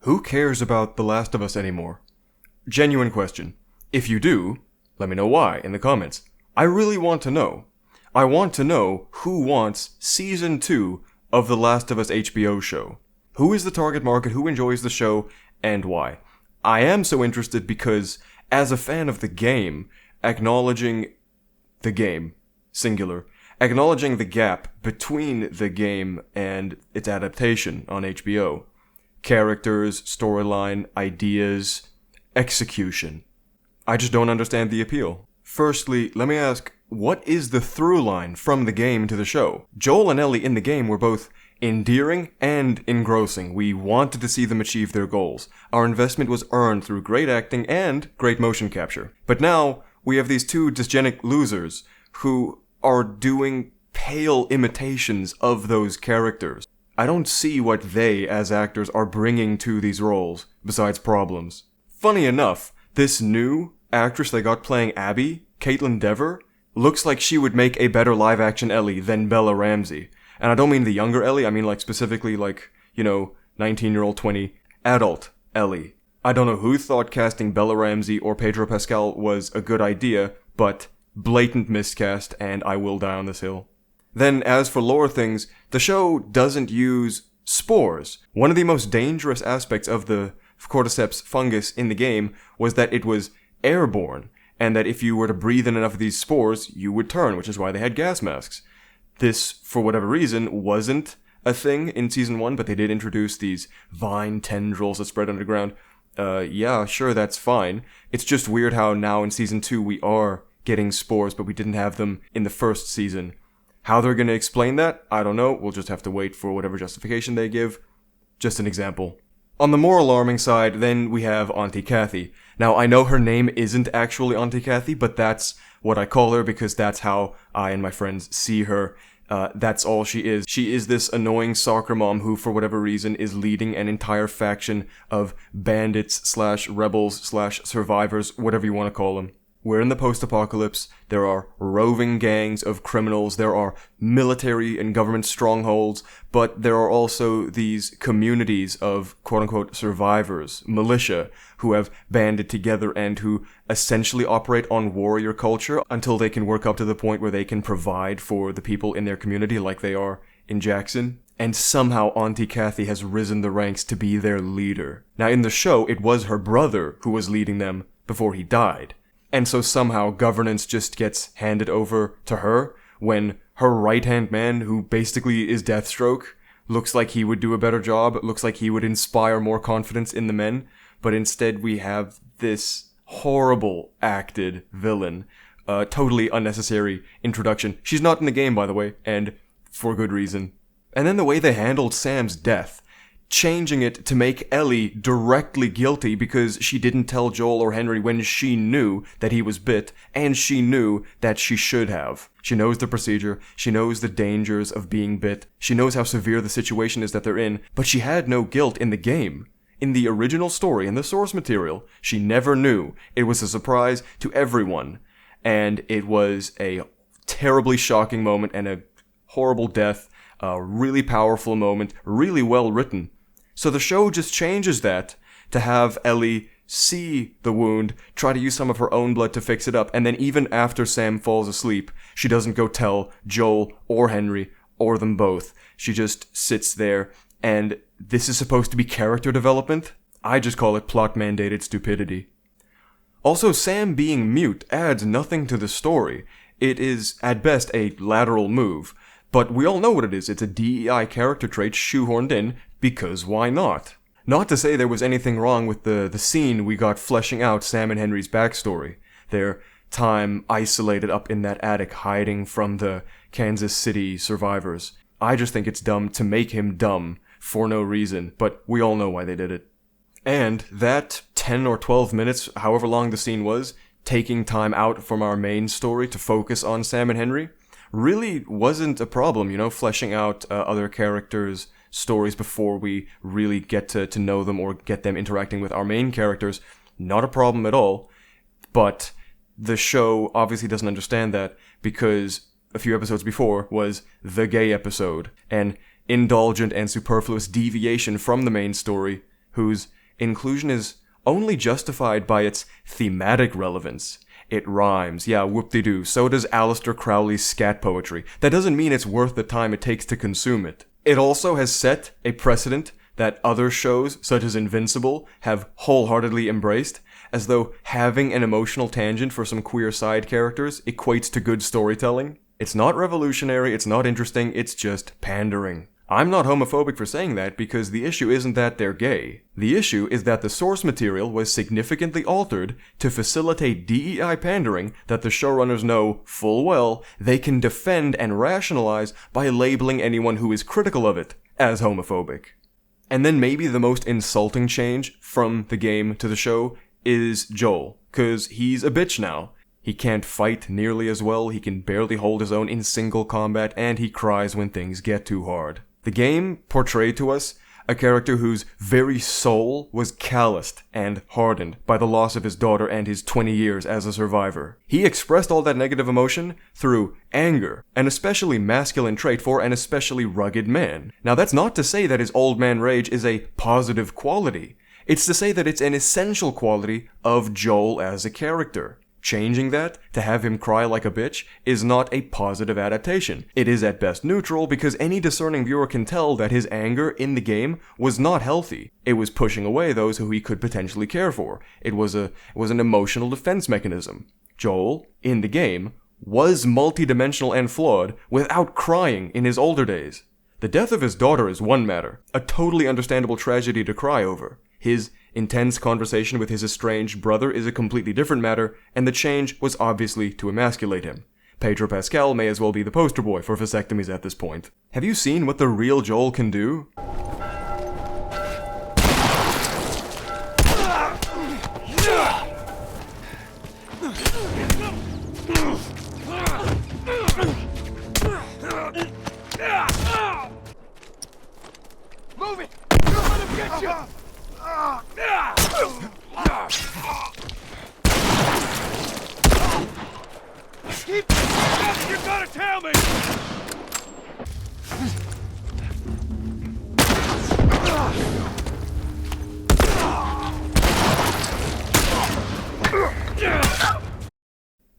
Who cares about The Last of Us anymore? Genuine question. If you do, let me know why in the comments. I really want to know. I want to know who wants Season 2 of The Last of Us HBO show. Who is the target market, who enjoys the show, and why? I am so interested because, as a fan of the game, acknowledging the game, singular, acknowledging the gap between the game and its adaptation on HBO. Characters, storyline, ideas, execution. I just don't understand the appeal. Firstly, let me ask, what is the through line from the game to the show? Joel and Ellie in the game were both endearing and engrossing. We wanted to see them achieve their goals. Our investment was earned through great acting and great motion capture. But now, we have these two dysgenic losers who are doing pale imitations of those characters. I don't see what they, as actors, are bringing to these roles, besides problems. Funny enough, this new actress they got playing Abby, Caitlin Dever, looks like she would make a better live-action Ellie than Bella Ramsey. And I don't mean the younger Ellie, I mean specifically 19-year-old, 20, adult Ellie. I don't know who thought casting Bella Ramsey or Pedro Pascal was a good idea, but blatant miscast, and I will die on this hill. Then, as for lore things, the show doesn't use spores. One of the most dangerous aspects of the cordyceps fungus in the game was that it was airborne, and that if you were to breathe in enough of these spores, you would turn, which is why they had gas masks. This, for whatever reason, wasn't a thing in Season 1, but they did introduce these vine tendrils that spread underground. Yeah, sure, that's fine. It's just weird how now in Season 2 we are getting spores, but we didn't have them in the first season. How they're gonna explain that, I don't know. We'll just have to wait for whatever justification they give. Just an example. On the more alarming side, then we have Auntie Kathy. Now, I know her name isn't actually Auntie Kathy, but that's what I call her because that's how I and my friends see her. That's all she is. She is this annoying soccer mom who, for whatever reason, is leading an entire faction of bandits/rebels/survivors, whatever you want to call them. We're in the post-apocalypse, there are roving gangs of criminals, there are military and government strongholds, but there are also these communities of quote-unquote survivors, militia, who have banded together and who essentially operate on warrior culture until they can work up to the point where they can provide for the people in their community like they are in Jackson. And somehow Auntie Kathy has risen the ranks to be their leader. Now in the show, it was her brother who was leading them before he died. And so somehow governance just gets handed over to her when her right-hand man, who basically is Deathstroke, looks like he would do a better job, looks like he would inspire more confidence in the men, but instead we have this horrible acted villain. Totally unnecessary introduction. She's not in the game, by the way, and for good reason. And then the way they handled Sam's death, changing it to make Ellie directly guilty because she didn't tell Joel or Henry when she knew that he was bit, and she knew that she should have. She knows the procedure, she knows the dangers of being bit, she knows how severe the situation is that they're in, but she had no guilt in the game. In the original story, in the source material, she never knew. It was a surprise to everyone, and it was a terribly shocking moment and a horrible death, a really powerful moment, really well written. So the show just changes that to have Ellie see the wound, try to use some of her own blood to fix it up, and then even after Sam falls asleep, she doesn't go tell Joel or Henry or them both. She just sits there, and this is supposed to be character development? I just call it plot-mandated stupidity. Also, Sam being mute adds nothing to the story. It is, at best, a lateral move. But we all know what it is. It's a DEI character trait shoehorned in, because why not? Not to say there was anything wrong with the scene we got fleshing out Sam and Henry's backstory. Their time isolated up in that attic hiding from the Kansas City survivors. I just think it's dumb to make him dumb for no reason, but we all know why they did it. And that 10 or 12 minutes, however long the scene was, taking time out from our main story to focus on Sam and Henry, really wasn't a problem, fleshing out other characters' stories before we really get to know them or get them interacting with our main characters. Not a problem at all. But the show obviously doesn't understand that because a few episodes before was the gay episode, an indulgent and superfluous deviation from the main story whose inclusion is only justified by its thematic relevance. It rhymes, yeah, whoop-de-doo, so does Aleister Crowley's scat poetry. That doesn't mean it's worth the time it takes to consume it. It also has set a precedent that other shows, such as Invincible, have wholeheartedly embraced, as though having an emotional tangent for some queer side characters equates to good storytelling. It's not revolutionary, it's not interesting, it's just pandering. I'm not homophobic for saying that because the issue isn't that they're gay. The issue is that the source material was significantly altered to facilitate DEI pandering that the showrunners know full well they can defend and rationalize by labeling anyone who is critical of it as homophobic. And then maybe the most insulting change from the game to the show is Joel, 'cause he's a bitch now. He can't fight nearly as well, he can barely hold his own in single combat, and he cries when things get too hard. The game portrayed to us a character whose very soul was calloused and hardened by the loss of his daughter and his 20 years as a survivor. He expressed all that negative emotion through anger, an especially masculine trait for an especially rugged man. Now that's not to say that his old man rage is a positive quality. It's to say that it's an essential quality of Joel as a character. Changing that, to have him cry like a bitch, is not a positive adaptation. It is at best neutral because any discerning viewer can tell that his anger in the game was not healthy. It was pushing away those who he could potentially care for. It was an emotional defense mechanism. Joel, in the game, was multidimensional and flawed without crying in his older days. The death of his daughter is one matter, a totally understandable tragedy to cry over. His intense conversation with his estranged brother is a completely different matter, and the change was obviously to emasculate him. Pedro Pascal may as well be the poster boy for vasectomies at this point. Have you seen what the real Joel can do? Move it! Don't let him get you! Keep up! You gotta tell me!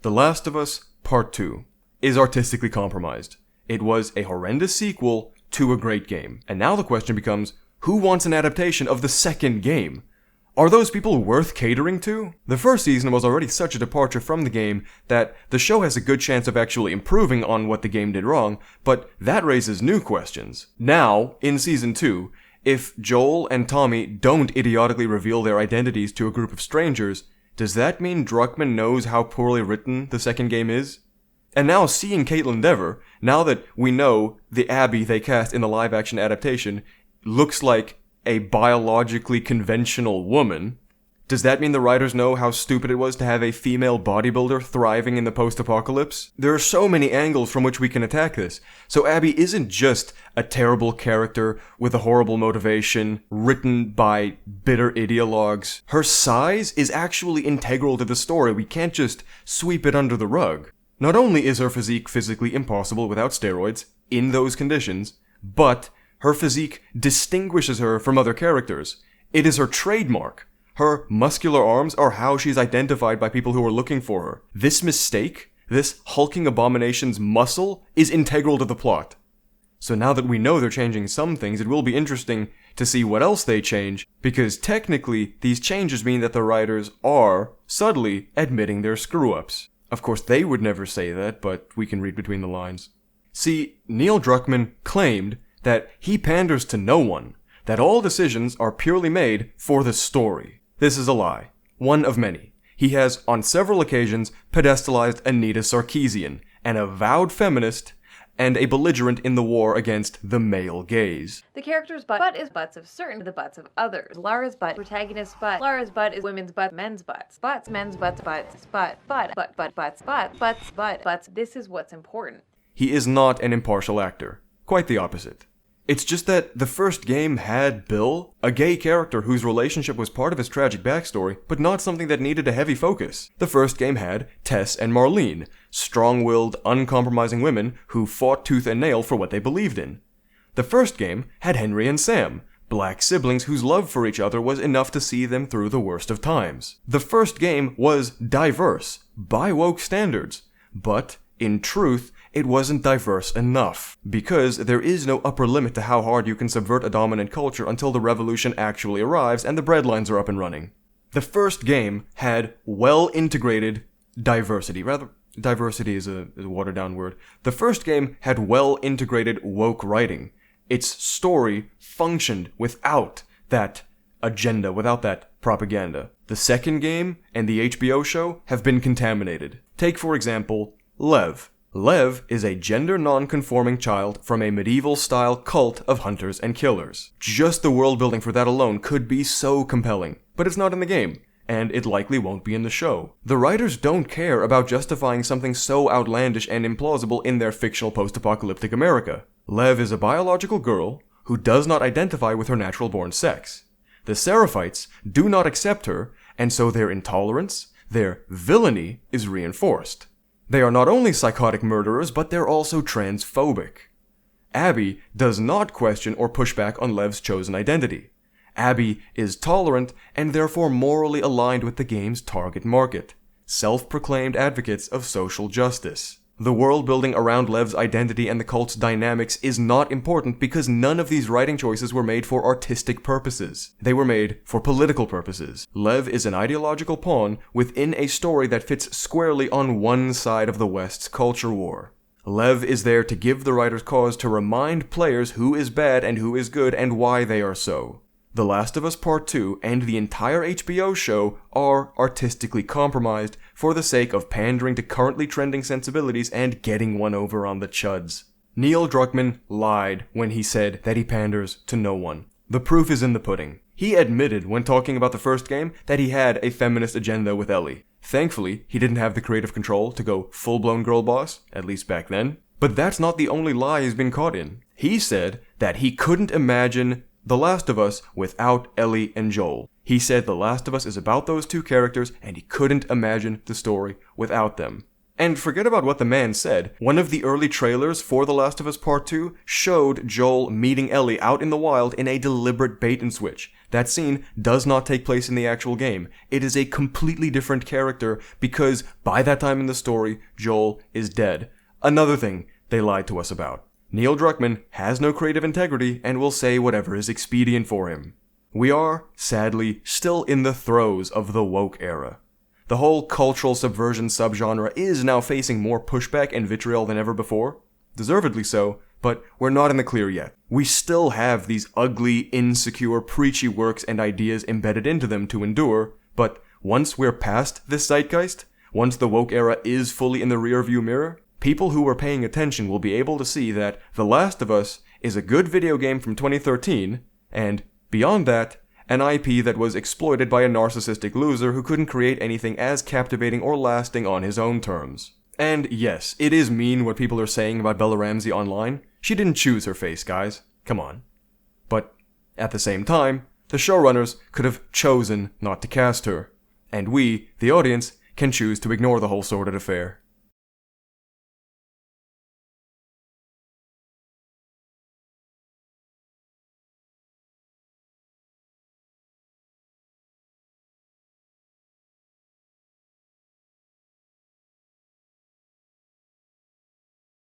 The Last of Us Part 2 is artistically compromised. It was a horrendous sequel to a great game. And now the question becomes, who wants an adaptation of the second game? Are those people worth catering to? The first season was already such a departure from the game that the show has a good chance of actually improving on what the game did wrong, but that raises new questions. Now, in Season 2, if Joel and Tommy don't idiotically reveal their identities to a group of strangers, does that mean Druckmann knows how poorly written the second game is? And now seeing Caitlin Dever, now that we know the Abby they cast in the live-action adaptation looks like a biologically conventional woman, does that mean the writers know how stupid it was to have a female bodybuilder thriving in the post-apocalypse? There are so many angles from which we can attack this. So Abby isn't just a terrible character with a horrible motivation written by bitter ideologues. Her size is actually integral to the story. We can't just sweep it under the rug. Not only is her physique physically impossible without steroids in those conditions, but her physique distinguishes her from other characters. It is her trademark. Her muscular arms are how she's identified by people who are looking for her. This mistake, this hulking abomination's muscle, is integral to the plot. So now that we know they're changing some things, it will be interesting to see what else they change, because technically, these changes mean that the writers are, subtly, admitting their screw-ups. Of course, they would never say that, but we can read between the lines. See, Neil Druckmann claimed that he panders to no one, that all decisions are purely made for the story. This is a lie. One of many. He has, on several occasions, pedestalized Anita Sarkeesian, an avowed feminist, and a belligerent in the war against the male gaze. The character's butt is butts of certain, the butts of others. Lara's butt, protagonist's butt. Lara's butt is women's butt, men's butts. Butts, men's butts, butts, butt, butts. This is what's important. He is not an impartial actor. Quite the opposite. It's just that the first game had Bill, a gay character whose relationship was part of his tragic backstory, but not something that needed a heavy focus. The first game had Tess and Marlene, strong-willed, uncompromising women who fought tooth and nail for what they believed in. The first game had Henry and Sam, black siblings whose love for each other was enough to see them through the worst of times. The first game was diverse, by woke standards, but, in truth, it wasn't diverse enough, because there is no upper limit to how hard you can subvert a dominant culture until the revolution actually arrives and the breadlines are up and running. The first game had well-integrated diversity. Rather, diversity is a watered-down word. The first game had well-integrated woke writing. Its story functioned without that agenda, without that propaganda. The second game and the HBO show have been contaminated. Take, for example, Lev. Lev is a gender non-conforming child from a medieval-style cult of hunters and killers. Just the world building for that alone could be so compelling, but it's not in the game, and it likely won't be in the show. The writers don't care about justifying something so outlandish and implausible in their fictional post-apocalyptic America. Lev is a biological girl who does not identify with her natural-born sex. The Seraphites do not accept her, and so their intolerance, their villainy, is reinforced. They are not only psychotic murderers, but they're also transphobic. Abby does not question or push back on Lev's chosen identity. Abby is tolerant and therefore morally aligned with the game's target market, self-proclaimed advocates of social justice. The world building around Lev's identity and the cult's dynamics is not important because none of these writing choices were made for artistic purposes. They were made for political purposes. Lev is an ideological pawn within a story that fits squarely on one side of the West's culture war. Lev is there to give the writer's cause to remind players who is bad and who is good and why they are so. The Last of Us Part 2 and the entire HBO show are artistically compromised for the sake of pandering to currently trending sensibilities and getting one over on the chuds. Neil Druckmann lied when he said that he panders to no one. The proof is in the pudding. He admitted when talking about the first game that he had a feminist agenda with Ellie. Thankfully, he didn't have the creative control to go full-blown girl boss, at least back then. But that's not the only lie he's been caught in. He said that he couldn't imagine The Last of Us without Ellie and Joel. He said The Last of Us is about those two characters and he couldn't imagine the story without them. And forget about what the man said. One of the early trailers for The Last of Us Part 2 showed Joel meeting Ellie out in the wild in a deliberate bait and switch. That scene does not take place in the actual game. It is a completely different character because by that time in the story, Joel is dead. Another thing they lied to us about. Neil Druckmann has no creative integrity and will say whatever is expedient for him. We are, sadly, still in the throes of the woke era. The whole cultural subversion subgenre is now facing more pushback and vitriol than ever before. Deservedly so, but we're not in the clear yet. We still have these ugly, insecure, preachy works and ideas embedded into them to endure, but once we're past this zeitgeist, once the woke era is fully in the rearview mirror, people who are paying attention will be able to see that The Last of Us is a good video game from 2013, and, beyond that, an IP that was exploited by a narcissistic loser who couldn't create anything as captivating or lasting on his own terms. And yes, it is mean what people are saying about Bella Ramsey online. She didn't choose her face, guys. Come on. But, at the same time, the showrunners could have chosen not to cast her. And we, the audience, can choose to ignore the whole sordid affair.